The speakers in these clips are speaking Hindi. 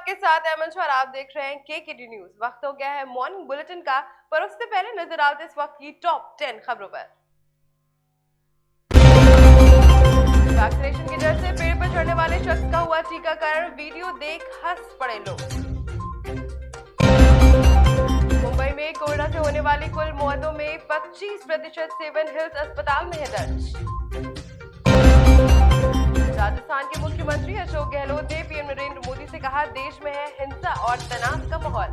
आपके साथ अमन और आप देख रहे हैं केकेडी न्यूज। वक्त हो गया है मॉर्निंग बुलेटिन का, पर उससे पहले नजर आते इस वक्त की टॉप 10 खबरों पर। वैक्सीनेशन के डर से पेड़ पर चढ़ने वाले शख्स का हुआ टीकाकरण, वीडियो देख हंस पड़े लोग। मुंबई में कोरोना से होने वाली कुल मौतों में 25% सेवन हिल्स अस्पताल में है दर्ज। राजस्थान के मुख्यमंत्री अशोक गहलोत ने पीएम नरेंद्र मोदी से कहा, देश में है हिंसा और तनाव का माहौल।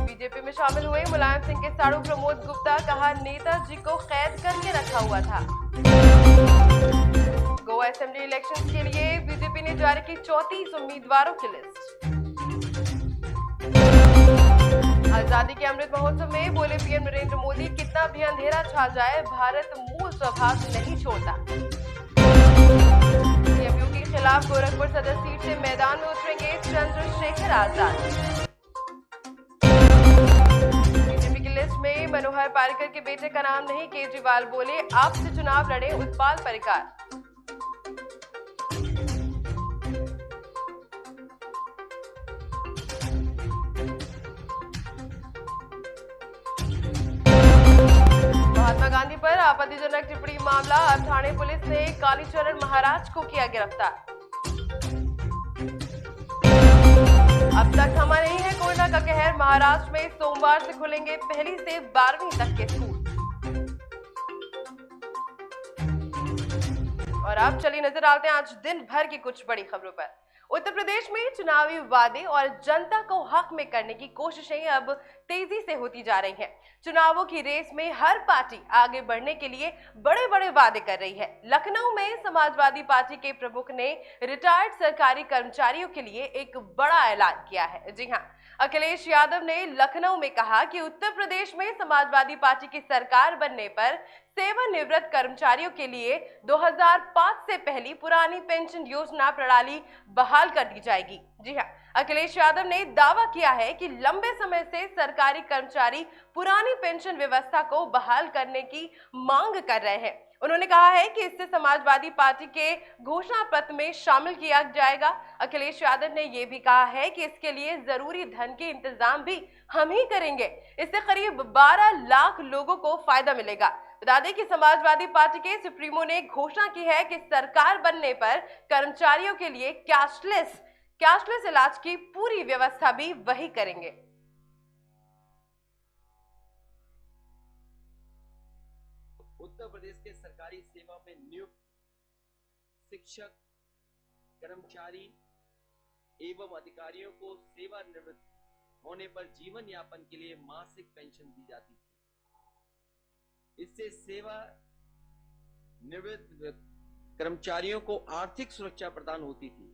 बीजेपी में शामिल हुए मुलायम सिंह के साड़ू प्रमोद गुप्ता, कहा नेताजी को कैद करके रखा हुआ था। गोवा असेंबली इलेक्शंस के लिए बीजेपी ने जारी की 34 उम्मीदवारों की लिस्ट। आजादी के अमृत महोत्सव में बोले पीएम नरेंद्र मोदी, कितना भी अंधेरा छा जाए भारत मूल स्वभाव नहीं छोड़ता। सीएमयू के खिलाफ गोरखपुर सदर सीट से मैदान में उतरेंगे चंद्रशेखर आजाद। बीजेपी की लिस्ट में मनोहर पारिकर के बेटे का नाम नहीं, केजरीवाल बोले आपसे चुनाव लड़े उत्पाल परिकार। महात्मा गांधी पर आपत्तिजनक टिप्पणी मामला, अब ठाणे पुलिस ने कालीचरण महाराज को किया गिरफ्तार। अब तक थमा नहीं है कोरोना का कहर, महाराष्ट्र में सोमवार से खुलेंगे पहली से 12वीं तक के स्कूल। और अब चलिए नजर डालते हैं आज दिन भर की कुछ बड़ी खबरों पर। उत्तर प्रदेश में चुनावी वादे और जनता को हक में करने की कोशिशें अब तेजी से होती जा रही हैं। चुनावों की रेस में हर पार्टी आगे बढ़ने के लिए बड़े बड़े वादे कर रही है। लखनऊ में समाजवादी पार्टी के प्रमुख ने रिटायर्ड सरकारी कर्मचारियों के लिए एक बड़ा ऐलान किया है। जी हां, अखिलेश यादव ने लखनऊ में कहा कि उत्तर प्रदेश में समाजवादी पार्टी की सरकार बनने पर सेवानिवृत्त कर्मचारियों के लिए 2005 से पहली पुरानी पेंशन योजना प्रणाली बहाल कर दी जाएगी। जी हां, अखिलेश यादव ने दावा किया है कि लंबे समय से सरकारी कर्मचारी पुरानी पेंशन व्यवस्था को बहाल करने की मांग कर रहे हैं। उन्होंने कहा है कि इससे समाजवादी पार्टी के घोषणा पत्र में शामिल किया जाएगा। अखिलेश यादव ने यह भी कहा है कि इसके लिए जरूरी धन के इंतजाम भी हम ही करेंगे। इससे करीब 12 लाख लोगों को फायदा मिलेगा। बता दें कि समाजवादी पार्टी के सुप्रीमो ने घोषणा की है कि सरकार बनने पर कर्मचारियों के लिए कैशलेस इलाज की पूरी व्यवस्था भी वही करेंगे। उत्तर प्रदेश के सरकारी सेवा में नियुक्त शिक्षक, कर्मचारी एवं अधिकारियों को सेवानिवृत्त होने पर जीवन यापन के लिए मासिक पेंशन दी जाती थी। इससे सेवा निवृत्त कर्मचारियों को आर्थिक सुरक्षा प्रदान होती थी।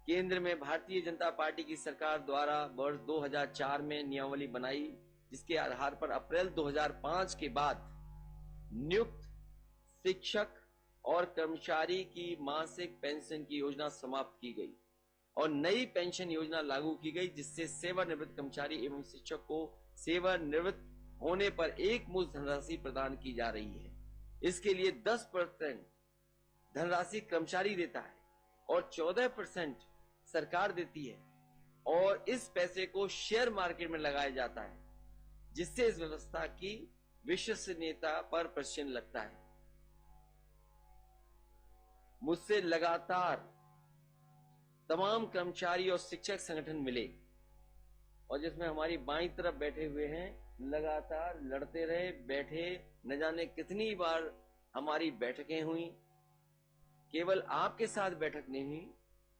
केंद्र में भारतीय जनता पार्टी की सरकार द्वारा वर्ष 2004 में नियमावली बनाई, जिसके आधार पर अप्रैल 2005 के बाद नियुक्त शिक्षक और कर्मचारी की मासिक पेंशन की योजना समाप्त की गई और नई पेंशन योजना लागू की गई, जिससे सेवानिवृत्त कर्मचारी एवं शिक्षक को सेवानिवृत्त होने पर एक मुश्त धनराशि प्रदान की जा रही है। इसके लिए 10% धनराशि कर्मचारी देता है और 14% सरकार देती है और इस पैसे को शेयर मार्केट में लगाया जाता है, जिससे इस व्यवस्था की विश्वसनीयता पर प्रश्न लगता है। मुझसे लगातार तमाम कर्मचारी और शिक्षक संगठन मिले और जिसमें हमारी बाईं तरफ बैठे हुए हैं, लगातार लड़ते रहे, बैठे, न जाने कितनी बार हमारी बैठकें हुई। केवल आपके साथ बैठक नहीं हुई,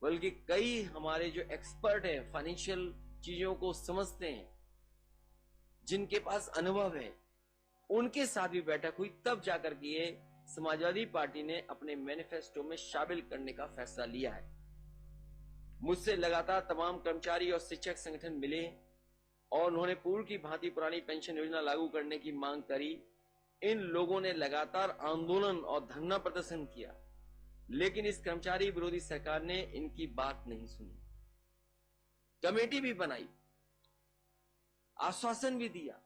बल्कि कई हमारे जो एक्सपर्ट हैं, फाइनेंशियल चीजों को समझते हैं, जिनके पास अनुभव है, उनके साथ भी बैठक हुई। तब जाकर के ये समाजवादी पार्टी ने अपने मैनिफेस्टो में शामिल करने का फैसला लिया है। मुझसे लगातार तमाम कर्मचारी और शिक्षक संगठन मिले और उन्होंने पूर्व की भांति पुरानी पेंशन योजना लागू करने की मांग करी। इन लोगों ने लगातार आंदोलन और धरना प्रदर्शन किया, लेकिन इस कर्मचारी विरोधी सरकार ने इनकी बात नहीं सुनी। कमेटी भी बनाई, आश्वासन भी दिया,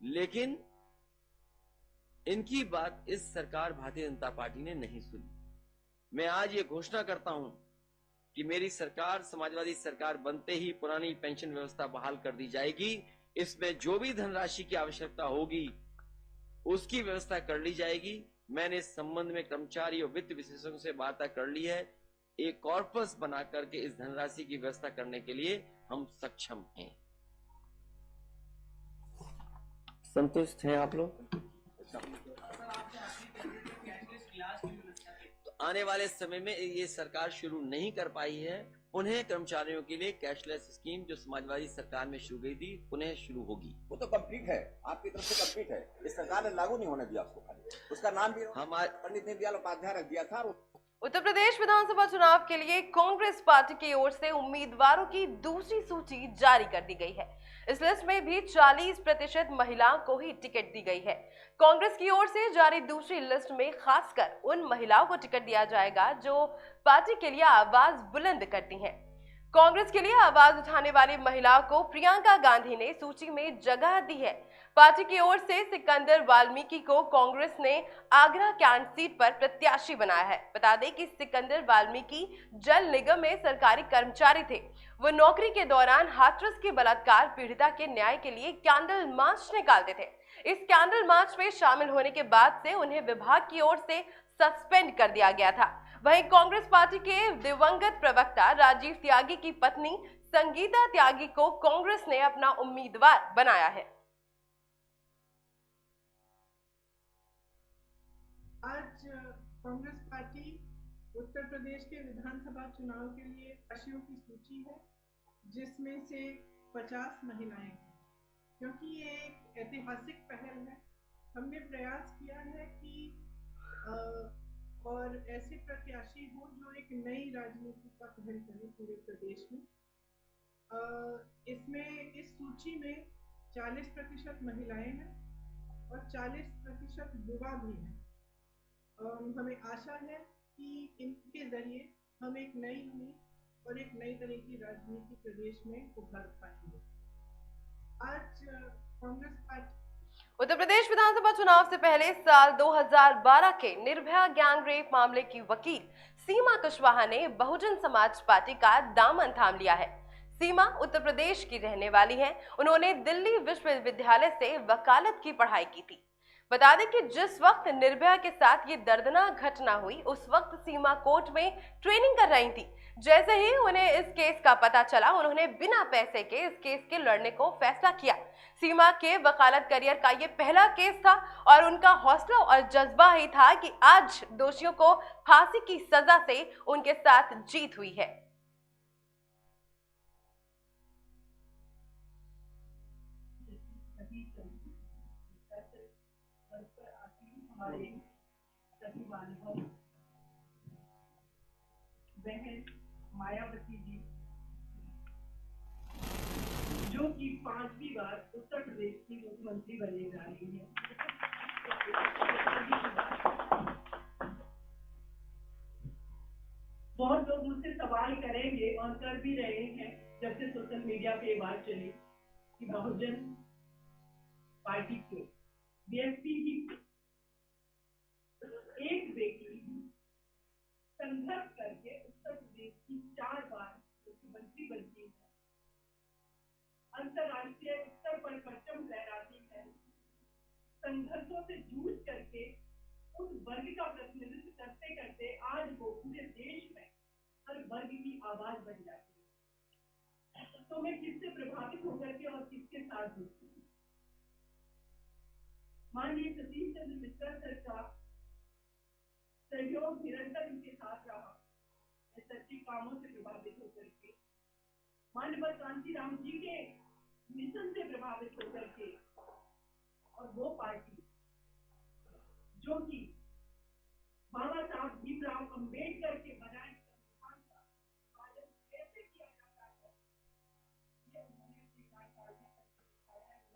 लेकिन इनकी बात इस सरकार भारतीय जनता पार्टी ने नहीं सुनी। मैं आज ये घोषणा करता हूं कि मेरी सरकार, समाजवादी सरकार बनते ही पुरानी पेंशन व्यवस्था बहाल कर दी जाएगी। इसमें जो भी धनराशि की आवश्यकता होगी उसकी व्यवस्था कर ली जाएगी। मैंने इस संबंध में कर्मचारी और वित्त विशेषज्ञों से बात कर ली है। एक कॉर्पस बना करके इस धनराशि की व्यवस्था करने के लिए हम सक्षम हैं। संतुष्ट हैं आप लोग? तो आने वाले समय में ये सरकार शुरू नहीं कर पाई है, उन्हें कर्मचारियों के लिए कैशलेस स्कीम जो समाजवादी सरकार में शुरू गई थी पुनः शुरू होगी। वो तो कंप्लीट है, आपकी तरफ से कंप्लीट है। इस सरकार ने लागू नहीं होने दिया उसको, खाली उसका नाम भी हमारे पंडित दीनदयाल उपाध्याय रख दिया था। उत्तर प्रदेश विधानसभा चुनाव के लिए कांग्रेस पार्टी की ओर से उम्मीदवारों की दूसरी सूची जारी कर दी गई है। इस लिस्ट में भी 40% महिलाओं को ही टिकट दी गई है। कांग्रेस की ओर से जारी दूसरी लिस्ट में खासकर उन महिलाओं को टिकट दिया जाएगा जो पार्टी के लिए आवाज बुलंद करती हैं। कांग्रेस के लिए आवाज उठाने वाली महिलाओं को प्रियंका गांधी ने सूची में जगह दी है। पार्टी की ओर से सिकंदर वाल्मीकि को कांग्रेस ने आगरा कैंट सीट पर प्रत्याशी बनाया है। बता दें कि सिकंदर वाल्मीकि जल निगम में सरकारी कर्मचारी थे। वो नौकरी के दौरान हाथरस के बलात्कार पीड़िता के न्याय के लिए कैंडल मार्च निकालते थे। इस कैंडल मार्च में शामिल होने के बाद से उन्हें विभाग की ओर से सस्पेंड कर दिया गया था। वहीं कांग्रेस पार्टी के दिवंगत प्रवक्ता राजीव त्यागी की पत्नी संगीता त्यागी को कांग्रेस ने अपना उम्मीदवार बनाया है। आज कांग्रेस पार्टी उत्तर प्रदेश के विधानसभा चुनाव के लिए प्रत्याशियों की सूची है, जिसमें से 50 महिलाएं हैं। क्योंकि ये एक ऐतिहासिक पहल है, हमने प्रयास किया है कि और ऐसे प्रत्याशी हो जो एक नई राजनीति का पहल करें पूरे प्रदेश में। इसमें इस सूची में 40% महिलाएं हैं और 40% युवा भी हैं। हमें आशा है कि इनके जरिए हम एक नई उम्मीद और एक नई तरह की राजनीति प्रदेश में उभर पाएंगे। आज कांग्रेस पार्टी उत्तर प्रदेश विधानसभा चुनाव से पहले साल 2012 के निर्भया गैंग रेप मामले की वकील सीमा कुशवाहा ने बहुजन समाज पार्टी का दामन थाम लिया है। सीमा उत्तर प्रदेश की रहने वाली हैं। उन्होंने दिल्ली विश्वविद्यालय से वकालत की पढ़ाई की थी। बता दें कि जिस वक्त निर्भया के साथ ये दर्दनाक घटना हुई, उस वक्त सीमा कोर्ट में ट्रेनिंग कर रही थी। जैसे ही उन्हें इस केस का पता चला, उन्होंने बिना पैसे के इस केस के लड़ने को फैसला किया। सीमा के वकालत करियर का ये पहला केस था और उनका हौसला और जज्बा ही था कि आज दोषियों को फांसी की सजा से उनके साथ जीत हुई है। हमारे प्रतिभागी बहन मायावती जी, जो कि 5वीं बार उत्तर प्रदेश की मुख्यमंत्री बनने जा रही है। बहुत लोग मुझसे सवाल करेंगे और कर भी रहे हैं, जब से सोशल मीडिया पे ये बात चली कि बहुजन पार्टी क्यों, बीएसपी ही एक बेटी संघर्ष करके उत्तर प्रदेश की 4 बार मुख्यमंत्री बनती है, अंतर्राष्ट्रीय स्तर पर परचम लहराती है, संघर्षों से जूझ करके उस वर्ग का प्रतिनिधित्व करते करते आज वो पूरे देश में हर वर्ग की आवाज बन जाती है। तो मैं किससे प्रभावित होकर के और किसके साथ जुड़ती हूँ? माननीय सतीश चंद्र मिश्रा सर का सहयोग निरंतर इनके साथ रहा। मैं सच्ची कामों से प्रभावित होकर के, माननीय कांशीराम जी के मिशन से प्रभावित होकर के, और वो पार्टी जो कि बाबा साहब भीमराव अम्बेडकर के बनाए संविधान का पालन कैसे किया जाता है, ये उन्होंने अपनी कार्यकाल में करके दिखाया है।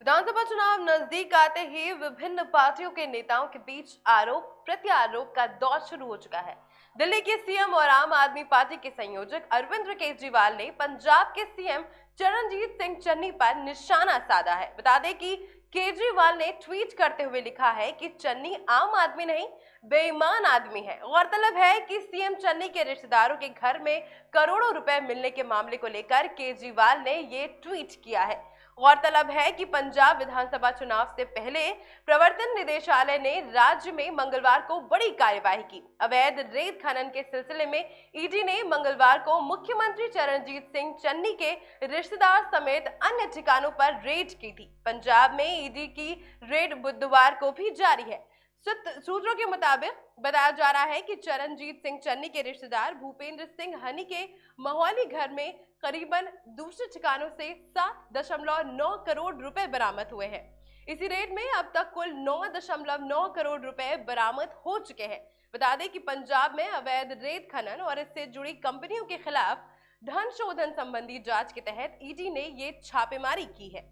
विधानसभा चुनाव नजदीक आते ही विभिन्न पार्टियों के नेताओं के बीच आरोप प्रत्यारोप का दौर शुरू हो चुका है। दिल्ली के सीएम और आम आदमी पार्टी के संयोजक अरविंद केजरीवाल ने पंजाब के सीएम चरणजीत सिंह चन्नी पर निशाना साधा है। बता दें कि केजरीवाल ने ट्वीट करते हुए लिखा है कि चन्नी आम आदमी नहीं, बेईमान आदमी है। गौरतलब है कि सीएम चन्नी के रिश्तेदारों के घर में करोड़ों रुपए मिलने के मामले को लेकर केजरीवाल ने ये ट्वीट किया है। गौरतलब है कि पंजाब विधानसभा चुनाव से पहले प्रवर्तन निदेशालय ने राज्य में मंगलवार को बड़ी कार्यवाही की। अवैध रेत खनन के सिलसिले में ईडी ने मंगलवार को मुख्यमंत्री चरणजीत सिंह चन्नी के रिश्तेदार समेत अन्य ठिकानों पर रेड की थी। पंजाब में ईडी की रेड बुधवार को भी जारी है। सूत्रों के मुताबिक बताया जा रहा है कि चरणजीत सिंह चन्नी के रिश्तेदार भूपेंद्र सिंह हनी के महुआली घर में करीबन दूसरे ठिकानों से 7.9 करोड़ रुपए बरामद हुए हैं। इसी रेड में अब तक कुल 9.9 करोड़ रुपए बरामद हो चुके हैं। बता दें कि पंजाब में अवैध रेत खनन और इससे जुड़ी कंपनियों के खिलाफ धन शोधन संबंधी जांच के तहत ईडी ने ये छापेमारी की है।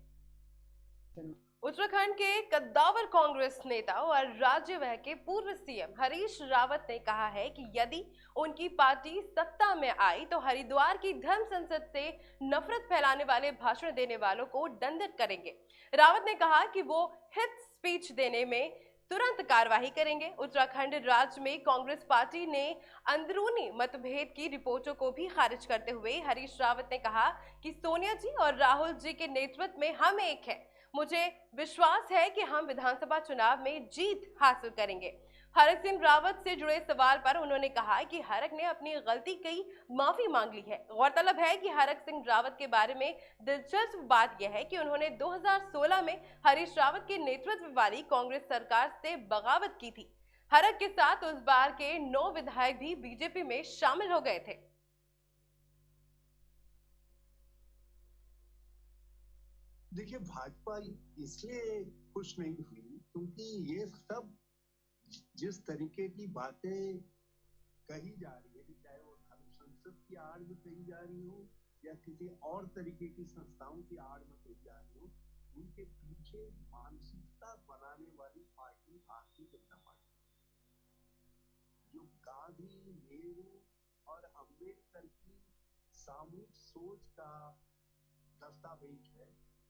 उत्तराखंड के कद्दावर कांग्रेस नेता और राज्य के पूर्व सीएम हरीश रावत ने कहा है कि यदि उनकी पार्टी सत्ता में आई तो हरिद्वार की धर्म संसद से नफरत फैलाने वाले भाषण देने वालों को दंडित करेंगे। रावत ने कहा कि वो हित स्पीच देने में तुरंत कार्रवाई करेंगे। उत्तराखंड राज्य में कांग्रेस पार्टी ने अंदरूनी मतभेद की रिपोर्टों को भी खारिज करते हुए हरीश रावत ने कहा कि सोनिया जी और राहुल जी के नेतृत्व में हम एक है। मुझे विश्वास है कि हम विधानसभा चुनाव में जीत हासिल करेंगे। हरक सिंह रावत से जुड़े सवाल पर उन्होंने कहा कि हरक ने अपनी गलती की माफी मांग ली है। गौरतलब है कि हरक सिंह रावत के बारे में दिलचस्प बात यह है कि उन्होंने 2016 में हरीश रावत के नेतृत्व वाली कांग्रेस सरकार से बगावत की थी। हरक के साथ उस बार के 9 विधायक भी बीजेपी में शामिल हो गए थे। देखिए, भाजपा इसलिए खुश नहीं हुई क्योंकि ये सब जिस तरीके की बातें कही जा रही है, चाहे वो धर्म संसद की आड़ में कही जा रही हो या किसी और तरीके की संस्थाओं की आड़ में कही जा रही हो, उनके पीछे मानसिकता बनाने वाली पार्टी भारतीय जनता पार्टी, जो गांधी, नेहरू और अंबेडकर की सामूहिक सोच का दस्तावेज है,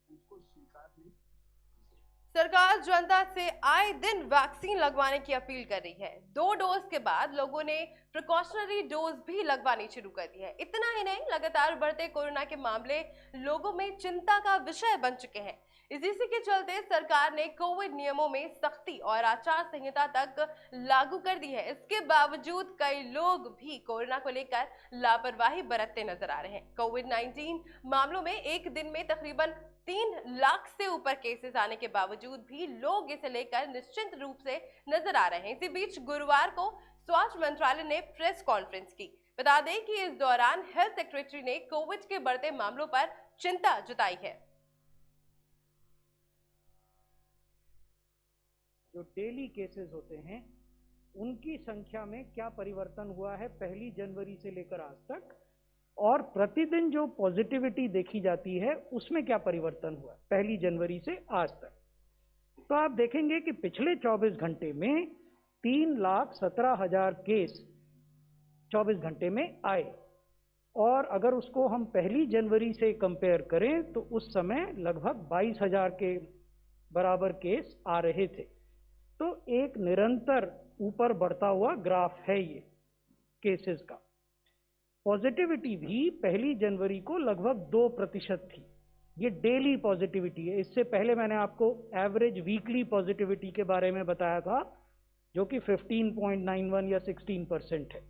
उसको स्वीकार नहीं। सरकार जनता से आए दिन वैक्सीन लगवाने की अपील कर रही है। 2 डोज के बाद लोगों ने प्रिकॉशनरी डोज भी लगवानी शुरू कर दी है। इतना ही नहीं, लगातार बढ़ते कोरोना के मामले लोगों में चिंता का विषय बन चुके हैं। इसी के चलते सरकार ने कोविड नियमों में सख्ती और आचार संहिता तक लागू कर दी है। इसके बावजूद कई लोग भी कोरोना को लेकर लापरवाही बरतते नजर आ रहे हैं। कोविड-19 मामलों में एक दिन में तकरीबन 3 लाख से ऊपर केसेस आने के बावजूद भी लोग इसे लेकर निश्चिंत रूप से नजर आ रहे हैं। इसी बीच गुरुवार को स्वास्थ्य मंत्रालय ने प्रेस कॉन्फ्रेंस की। बता दें कि इस दौरान हेल्थ सेक्रेटरी ने कोविड के बढ़ते मामलों पर चिंता जताई है। जो डेली केसेस होते हैं उनकी संख्या में क्या परिवर्तन हुआ है 1 जनवरी से लेकर आज तक, और प्रतिदिन जो पॉजिटिविटी देखी जाती है उसमें क्या परिवर्तन हुआ 1 जनवरी से आज तक। तो आप देखेंगे कि पिछले 24 घंटे में 3,17,000 केस 24 घंटे में आए, और अगर उसको हम 1 जनवरी से कंपेयर करें तो उस समय लगभग 22,000 के बराबर केस आ रहे थे। तो एक निरंतर ऊपर बढ़ता हुआ ग्राफ है ये केसेस का। पॉजिटिविटी भी 1 जनवरी को लगभग 2% थी। ये डेली पॉजिटिविटी है। इससे पहले मैंने आपको एवरेज वीकली पॉजिटिविटी के बारे में बताया था, जो कि 15.91 या 16% है।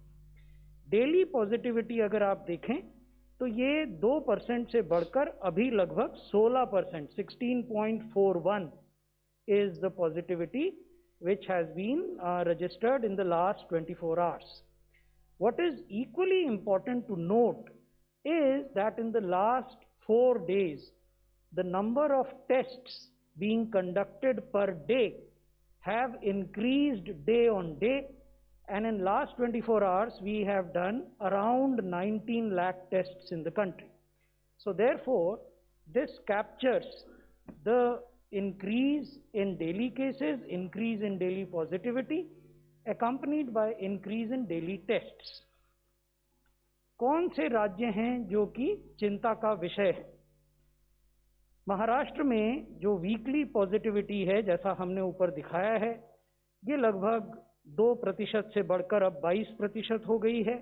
डेली पॉजिटिविटी अगर आप देखें तो ये 2% से बढ़कर अभी लगभग 16%, 16.41 is the positivity which has been registered in the last 24 hours. What is equally important to note is that in the last 4 days, the number of tests being conducted per day have increased day on day, and in last 24 hours, we have done around 19 lakh tests in the country. So therefore, this captures the increase in daily cases, increase in daily positivity, accompanied by increase in daily tests. कौन से राज्य हैं जो कि चिंता का विषय है? महाराष्ट्र में जो वीकली पॉजिटिविटी है, जैसा हमने ऊपर दिखाया है, ये लगभग 2% से बढ़कर अब 22% हो गई है।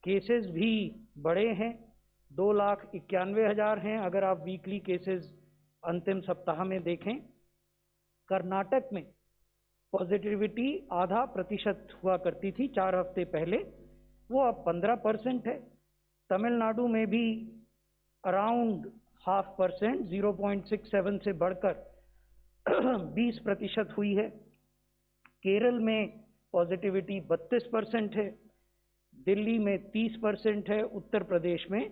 केसेस भी बढ़े हैं, 2,91,000 हैं अगर आप वीकली केसेस अंतिम सप्ताह में देखें। कर्नाटक में पॉजिटिविटी 0.5% हुआ करती थी 4 हफ्ते पहले, वो अब 15% है। तमिलनाडु में भी अराउंड 0.5%, 0.67 से बढ़कर 20% हुई है। केरल में पॉजिटिविटी 32% है, दिल्ली में 30% है, उत्तर प्रदेश में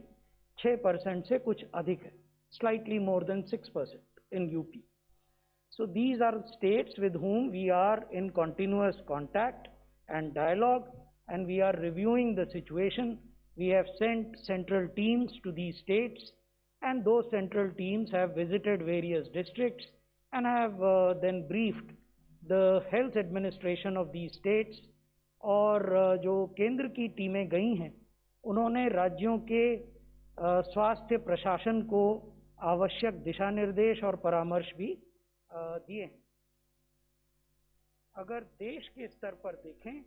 6% से कुछ अधिक है, slightly more than 6% in UP. So these are states with whom we are in continuous contact and dialogue, and we are reviewing the situation. We have sent central teams to these states, and those central teams have visited various districts and have then briefed the health administration of these states. और जो केंद्र की टीमें गई हैं, उन्होंने राज्यों के स्वास्थ्य प्रशासन को आवश्यक दिशा निर्देश और परामर्श भी दिए हैं। अगर देश के स्तर पर देखें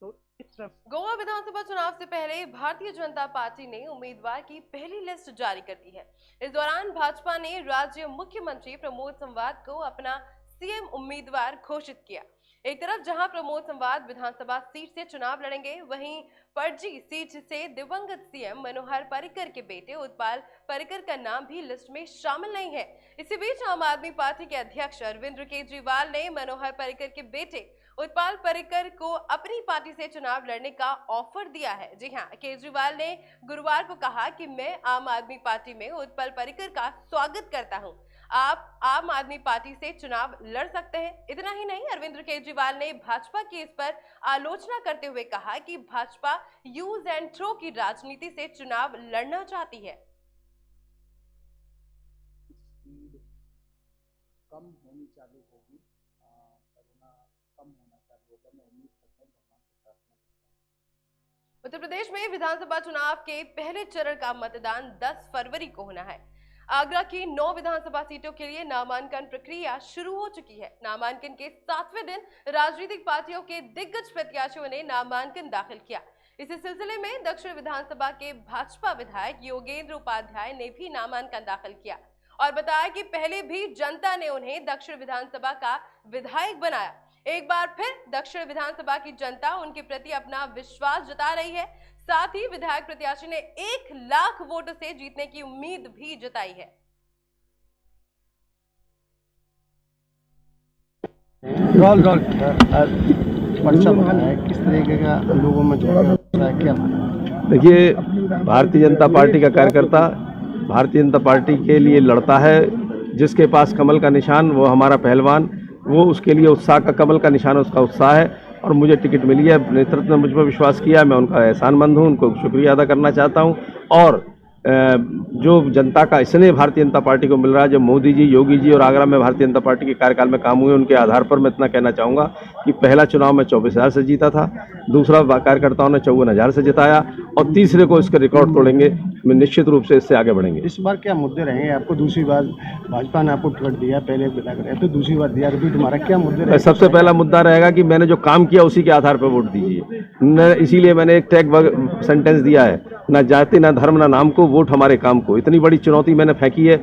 तो इस गोवा विधानसभा चुनाव से पहले भारतीय जनता पार्टी ने उम्मीदवार की पहली लिस्ट जारी कर दी है। इस दौरान भाजपा ने राज्य मुख्यमंत्री प्रमोद संवाद को अपना सीएम उम्मीदवार घोषित किया। एक तरफ जहां प्रमोद संवाद विधानसभा सीट से चुनाव लड़ेंगे, वहीं पणजी सीट से दिवंगत सीएम मनोहर पर्रिकर के बेटे उत्पल पर्रिकर का नाम भी लिस्ट में शामिल नहीं है। इसी बीच आम आदमी पार्टी के अध्यक्ष अरविंद केजरीवाल ने मनोहर पर्रिकर के बेटे उत्पल पर्रिकर को अपनी पार्टी से चुनाव लड़ने का ऑफर दिया है। जी हां, केजरीवाल ने गुरुवार को कहा कि मैं आम आदमी पार्टी में उत्पल पर्रिकर का स्वागत करता हूं, आप आम आदमी पार्टी से चुनाव लड़ सकते हैं। इतना ही नहीं, अरविंद केजरीवाल ने भाजपा की इस पर आलोचना करते हुए कहा कि भाजपा यूज एंड थ्रो की राजनीति से चुनाव लड़ना चाहती है। कम होनी चालू होगी, कोरोना कम होना चालू होगा, मैं उम्मीद करता हूँ, भगवान से प्रार्थना करता हूँ। उत्तर प्रदेश में विधानसभा चुनाव के पहले चरण का मतदान 10 फरवरी को होना है। आगरा की 9 विधानसभा सीटों के लिए नामांकन प्रक्रिया शुरू हो चुकी है। नामांकन के 7वें दिन राजनीतिक पार्टियों के दिग्गज प्रत्याशियों ने नामांकन दाखिल किया। इसी सिलसिले में दक्षिण विधानसभा के भाजपा विधायक योगेंद्र उपाध्याय ने भी नामांकन दाखिल किया और बताया कि पहले भी जनता ने उन्हें दक्षिण विधानसभा का विधायक बनाया। एक बार फिर दक्षिण विधानसभा की जनता उनके प्रति अपना विश्वास जता रही है। साथ ही विधायक प्रत्याशी ने 1 लाख वोटों से जीतने की उम्मीद भी जताई है। किस तरीके का लोगों में क्या? देखिए, भारतीय जनता पार्टी का कार्यकर्ता भारतीय जनता पार्टी के लिए लड़ता है। जिसके पास कमल का निशान वो हमारा पहलवान, वो उसके लिए उत्साह का कमल का निशान उसका उत्साह है और मुझे टिकट मिली है। नेतृत्व ने मुझ पर विश्वास किया, मैं उनका एहसानमंद हूँ, उनको शुक्रिया अदा करना चाहता हूँ। और जो जनता का स्नेह भारतीय जनता पार्टी को मिल रहा है, जो मोदी जी, योगी जी और आगरा में भारतीय जनता पार्टी के कार्यकाल में काम हुए, उनके आधार पर मैं इतना कहना चाहूँगा कि पहला चुनाव में 24,000 से जीता था, दूसरा कार्यकर्ताओं ने 54,000 से जिताया और तीसरे को इसके रिकॉर्ड तोड़ेंगे। मैं निश्चित रूप से इससे आगे बढ़ेंगे। इस बार क्या मुद्दे रहेंगे? आपको दूसरी बार भाजपा ने आपको टिकट दिया, पहले विधायक तो दूसरी बार दिया, तो तुम्हारा क्या मुद्दे रहेंगे? सबसे पहला मुद्दा रहेगा कि मैंने जो काम किया उसी के आधार पर वोट दीजिए। इसीलिए मैंने एक टैग सेंटेंस दिया है, ना जाति ना धर्म ना नाम को, वोट हमारे काम को। इतनी बड़ी चुनौती मैंने फेंकी है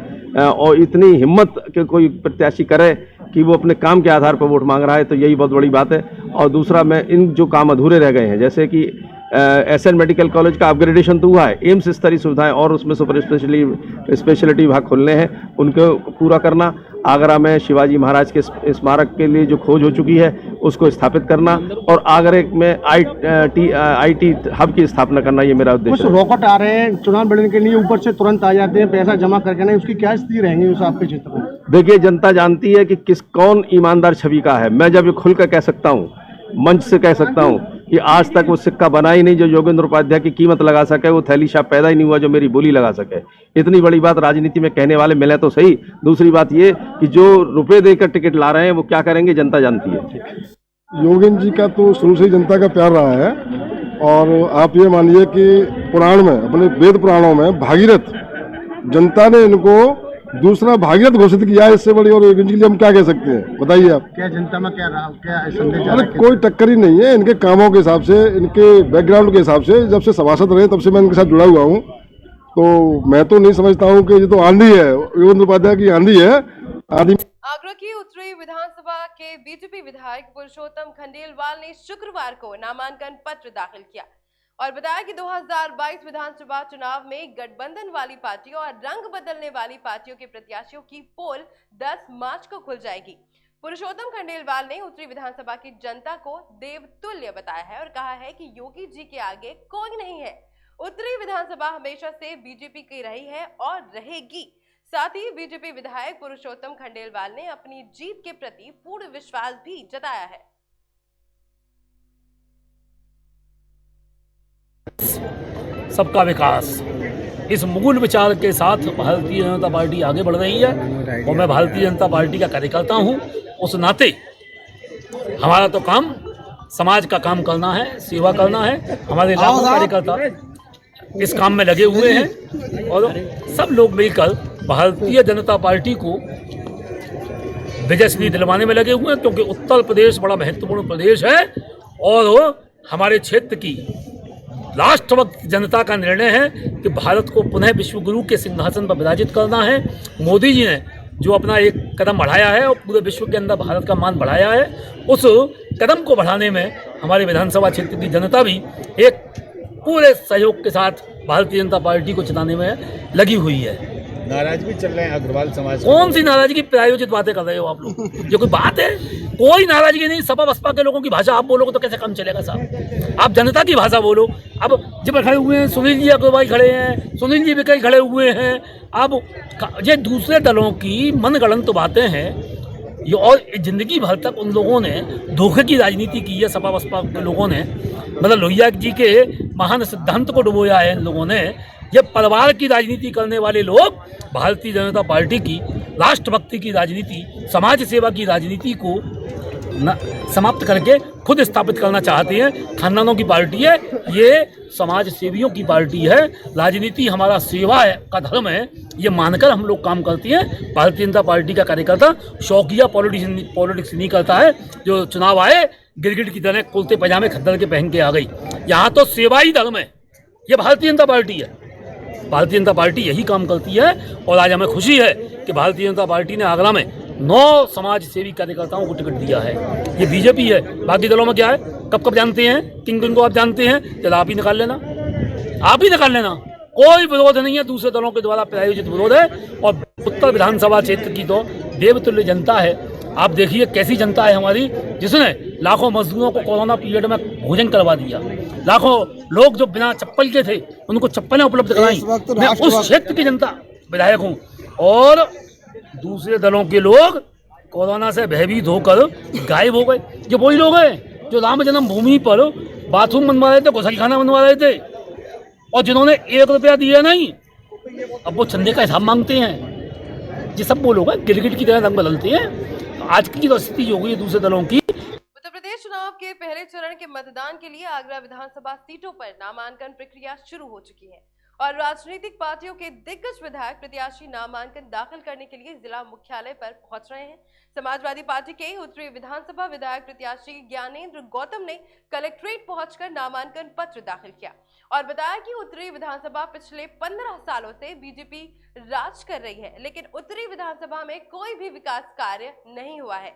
और इतनी हिम्मत के कोई प्रत्याशी करे कि वो अपने काम के आधार पर वोट मांग रहा है, तो यही बहुत बड़ी बात है। और दूसरा, मैं इन जो काम अधूरे रह गए हैं, जैसे कि एसएन मेडिकल कॉलेज का अपग्रेडेशन तो हुआ है, एम्स स्तरीय सुविधाएं और उसमें सुपर स्पेशलिटी विभाग खोलने हैं, उनको पूरा करना। आगरा में शिवाजी महाराज के स्मारक के लिए जो खोज हो चुकी है उसको स्थापित करना और आगरा में आईटी हब की स्थापना करना, ये मेरा उद्देश्य है। कुछ रॉकेट आ रहे हैं चुनाव लड़ने के लिए, ऊपर से तुरंत आ जाते हैं, पैसा जमा करके नहीं, उसकी क्या स्थिति रहेंगी उस आपके क्षेत्र में? देखिए, जनता जानती है कि कौन ईमानदार छवि का है। मैं जब खुलकर कह सकता हूँ, मंच से कह सकता हूँ कि आज तक वो सिक्का बना ही नहीं जो योगेंद्र उपाध्याय की कीमत लगा सके, वो थैली छाप पैदा ही नहीं हुआ जो मेरी बोली लगा सके। इतनी बड़ी बात राजनीति में कहने वाले मिले तो सही। दूसरी बात ये कि जो रुपए देकर टिकट ला रहे हैं वो क्या करेंगे, जनता जानती है। योगेंद्र जी का तो शुरू से ही जनता का प्यार रहा है और आप ये मानिए कि पुराण में, अपने वेद पुराणों में भागीरथ जनता ने इनको दूसरा भागीरथ घोषित किया है। इससे बड़ी और इनके लिए हम क्या कह सकते हैं, बताइए आप। क्या जनता में क्या संदेश? अरे कोई टक्कर ही नहीं है इनके कामों के हिसाब से, इनके बैकग्राउंड के हिसाब से। जब से सभासद रहे तब से मैं इनके साथ जुड़ा हुआ हूँ, तो मैं तो नहीं समझता हूँ कि ये तो आंधी है, योगेंद्र उपाध्याय की आंधी है। आगरा की उत्तरी विधानसभा के बीजेपी विधायक पुरुषोत्तम खंडेलवाल ने शुक्रवार को नामांकन पत्र दाखिल किया और बताया कि 2022 विधानसभा चुनाव में गठबंधन वाली पार्टियों और रंग बदलने वाली पार्टियों के प्रत्याशियों की पोल 10 मार्च को खुल जाएगी। पुरुषोत्तम खंडेलवाल ने उत्तरी विधानसभा की जनता को देवतुल्य बताया है और कहा है कि योगी जी के आगे कोई नहीं है। उत्तरी विधानसभा हमेशा से बीजेपी की रही है और रहेगी। साथ ही बीजेपी विधायक पुरुषोत्तम खंडेलवाल ने अपनी जीत के प्रति पूर्ण विश्वास भी जताया है। सबका विकास, इस मूल विचार के साथ भारतीय जनता पार्टी आगे बढ़ रही है और मैं भारतीय जनता पार्टी का कार्यकर्ता हूं। उस नाते हमारा तो काम समाज का काम करना है, सेवा करना है। हमारे लाखों कार्यकर्ता इस काम में लगे हुए हैं और सब लोग मिलकर भारतीय जनता पार्टी को विजयश्री दिलवाने में लगे हुए हैं, क्योंकि उत्तर प्रदेश बड़ा महत्वपूर्ण प्रदेश है और हमारे क्षेत्र की राष्ट्रभक्त जनता का निर्णय है कि भारत को पुनः विश्व गुरु के सिंहासन पर विराजित करना है। मोदी जी ने जो अपना एक कदम बढ़ाया है और पूरे विश्व के अंदर भारत का मान बढ़ाया है, उस कदम को बढ़ाने में हमारे विधानसभा क्षेत्र की जनता भी एक पूरे सहयोग के साथ भारतीय जनता पार्टी को जिताने में लगी हुई है। नाराजगी चल रहे हैं अग्रवाल समाज। कौन सी नाराजगी, प्रायोजित बातें कर रहे हो आप लोग? ये कोई बात है? कोई नाराजगी नहीं। सपा बसपा के लोगों की भाषा आप बोलोगे तो कैसे काम चलेगा साहब? आप जनता की भाषा बोलो। अब जब खड़े हुए हैं सुनील जी अग्रवाल खड़े हैं, सुनील जी भी कई खड़े हुए हैं। अब ये दूसरे दलों की मनगढ़ंत बातें हैं ये, और जिंदगी भर तक उन लोगों ने धोखे की राजनीति की है। सपा बसपा के लोगों ने, मतलब लोहिया जी के महान सिद्धांत को डुबोया है इन लोगों ने। ये परिवार की राजनीति करने वाले लोग भारतीय जनता पार्टी की राष्ट्रभक्ति की राजनीति, समाज सेवा की राजनीति को समाप्त करके खुद स्थापित करना चाहते हैं। खानदानों की पार्टी है ये, समाज सेवियों की पार्टी है। राजनीति हमारा सेवा है का धर्म है, ये मानकर हम लोग काम करते हैं। भारतीय जनता पार्टी का कार्यकर्ता शौकिया पॉलिटिक्स नहीं करता है जो चुनाव आए गिरगिट की तरह कुर्ते पजामे खद्दर के पहन के आ गई। यहाँ तो सेवा ही धर्म है। ये भारतीय जनता पार्टी है। भारतीय जनता पार्टी यही काम करती है और आज हमें खुशी है कि भारतीय जनता पार्टी ने आगरा में 9 समाज सेवी कार्यकर्ताओं को टिकट दिया है। ये बीजेपी है। बाकी दलों में क्या है, कब कब जानते हैं, किन को आप जानते हैं, चलो आप ही निकाल लेना, आप ही निकाल लेना। कोई विरोध नहीं है, दूसरे दलों के द्वारा प्रायोजित विरोध है। और उत्तर विधानसभा क्षेत्र की तो देवतुल्य जनता है। आप देखिए कैसी जनता है हमारी, जिसने लाखों मजदूरों को कोरोना पीरियड में भोजन करवा दिया। लाखों लोग जो बिना चप्पल के थे उनको चप्पलें उपलब्ध कराई। मैं उस क्षेत्र की जनता विधायक हूँ और दूसरे दलों के लोग कोरोना से भयभीत होकर गायब हो गए। ये वही लोग हैं जो राम जन्म भूमि पर बाथरूम बनवा रहे थे, गुसलखाना बनवा रहे थे और जिन्होंने 1 रुपया दिया नहीं, अब वो चंदे का हिसाब मांगते हैं। ये सब वो लोग हैं गिरगिट की तरह रंग बदलते हैं। आज की जो स्थिति हो गई दूसरे दलों की। उत्तर प्रदेश चुनाव के पहले चरण के मतदान के लिए आगरा विधानसभा सीटों पर नामांकन प्रक्रिया शुरू हो चुकी है और राजनीतिक पार्टियों के दिग्गज विधायक प्रत्याशी नामांकन दाखिल करने के लिए जिला मुख्यालय पर पहुंच रहे हैं। समाजवादी पार्टी के उत्तरी विधानसभा विधायक प्रत्याशी ज्ञानेंद्र गौतम ने कलेक्ट्रेट पहुंचकर नामांकन पत्र दाखिल किया और बताया कि उत्तरी विधानसभा पिछले 15 सालों से बीजेपी राज कर रही है, लेकिन उत्तरी विधानसभा में कोई भी विकास कार्य नहीं हुआ है,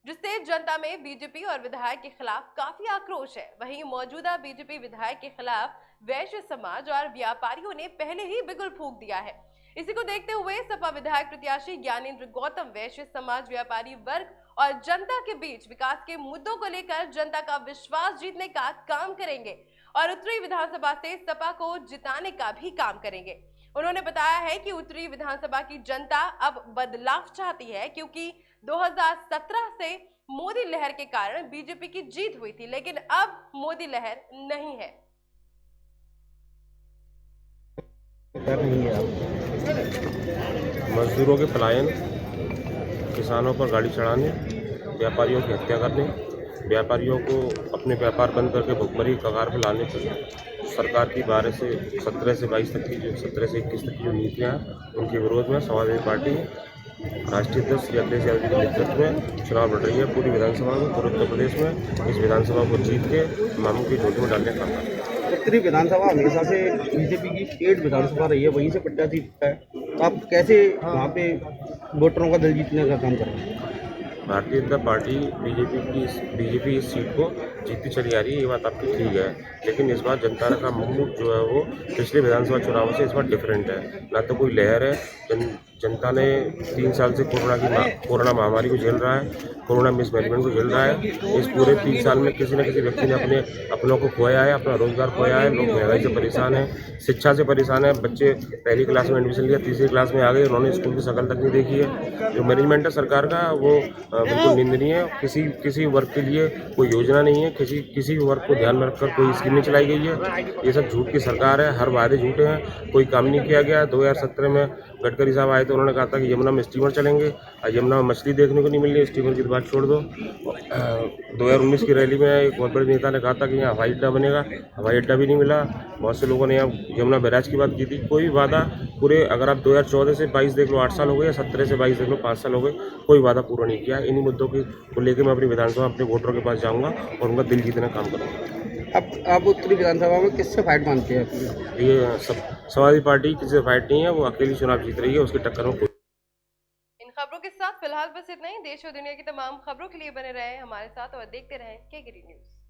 जिससे जनता में बीजेपी और विधायक के खिलाफ काफी आक्रोश है। वहीं मौजूदा बीजेपी विधायक के खिलाफ वैश्य समाज और व्यापारियों ने पहले ही बिगुल फूंक दिया है। इसी को देखते हुए सपा विधायक प्रत्याशी ज्ञानेंद्र गौतम वैश्य समाज, व्यापारी वर्ग और जनता के बीच विकास के मुद्दों को लेकर जनता का विश्वास जीतने का काम करेंगे और उत्तरी विधानसभा से सपा को जिताने का भी काम करेंगे। उन्होंने बताया है कि उत्तरी विधानसभा की जनता अब बदलाव चाहती है, क्योंकि 2017 से मोदी लहर के कारण बीजेपी की जीत हुई थी, लेकिन अब मोदी लहर नहीं है। मजदूरों के पलायन, किसानों पर गाड़ी चढ़ाने, व्यापारियों की हत्या करने, व्यापारियों को अपने व्यापार बंद करके भुखमरी कगार पर लाने पर सरकार की 17 से 22 तक की जो 17 से 21 तक की जो नीतियाँ हैं उनके विरोध में समाजवादी पार्टी राष्ट्रीय अध्यक्ष श्री अखिलेश यादव के नेतृत्व में चुनाव लड़ रही है पूरी विधानसभा में, पूरे उत्तर प्रदेश में। इस विधानसभा को जीत के मामू की झोली में डालने का काम कर रहे हैं। उत्तरी विधानसभा हमेशा से बीजेपी की स्टेट विधानसभा रही है, वहीं से प्रत्याशी है, तो आप कैसे वहाँ पे वोटरों का दिल जीतने का काम कर रहे हैं? भारतीय जनता पार्टी बीजेपी इस सीट को जीतती चली आ रही है, ये बात आपकी ठीक है, लेकिन इस बार जनता का मूड जो है वो पिछले विधानसभा चुनाव से इस बार डिफरेंट है। ना तो कोई लहर है, जनता ने 3 साल से कोरोना महामारी को झेल रहा है, कोरोना मिसमैनेजमेंट को झेल रहा है। इस पूरे 3 साल में किसी न किसी व्यक्ति ने अपनों को खोया है, अपना रोजगार खोया है, लोग महंगाई से परेशान हैं, शिक्षा से परेशान है। बच्चे पहली क्लास में एडमिशन लिया, तीसरी क्लास में आ गए, उन्होंने स्कूल की शक्ल तक नहीं देखी है। जो मैनेजमेंट है सरकार का वो बिल्कुल निंदनीय है। किसी वर्ग के लिए कोई योजना नहीं है, किसी वर्ग को ध्यान में रखकर कोई स्कीम नहीं चलाई गई है। ये सब झूठ की सरकार है, हर वादे झूठे हैं, कोई काम नहीं किया गया। 2017 में गडकरी साहब आए तो उन्होंने कहा था कि यमुना में स्टीमर चलेंगे, यमुना में मछली देखने को नहीं मिल रही, स्टीमर की तो बात छोड़ दो। 2019 की रैली में एक बहुत बड़े नेता ने कहा था कि यहाँ हवाई अड्डा बनेगा, हवाई अड्डा भी नहीं मिला। बहुत से लोगों ने यहाँ यमुना बैराज की बात की थी, कोई वादा पूरे, अगर आप 2014 से 22 देख लो 8 साल हो गए, या 17 से 22 देख लो 5 साल हो गए, कोई वादा पूरा नहीं किया। इन्हीं मुद्दों को लेकर मैं अपनी विधानसभा अपने वोटरों के पास जाऊँगा और उनका दिल जीतने का काम करूँगा। अब आप उत्तरी विधानसभा में किससे फाइट मानते हैं? ये समाजवादी पार्टी किसी से फाइट नहीं है, वो अकेली चुनाव जीत रही है, उसकी टक्कर में कोई। इन खबरों के साथ फिलहाल बस इतना ही। देश और दुनिया की तमाम खबरों के लिए बने रहें हमारे साथ और देखते रहें केकेडी न्यूज़।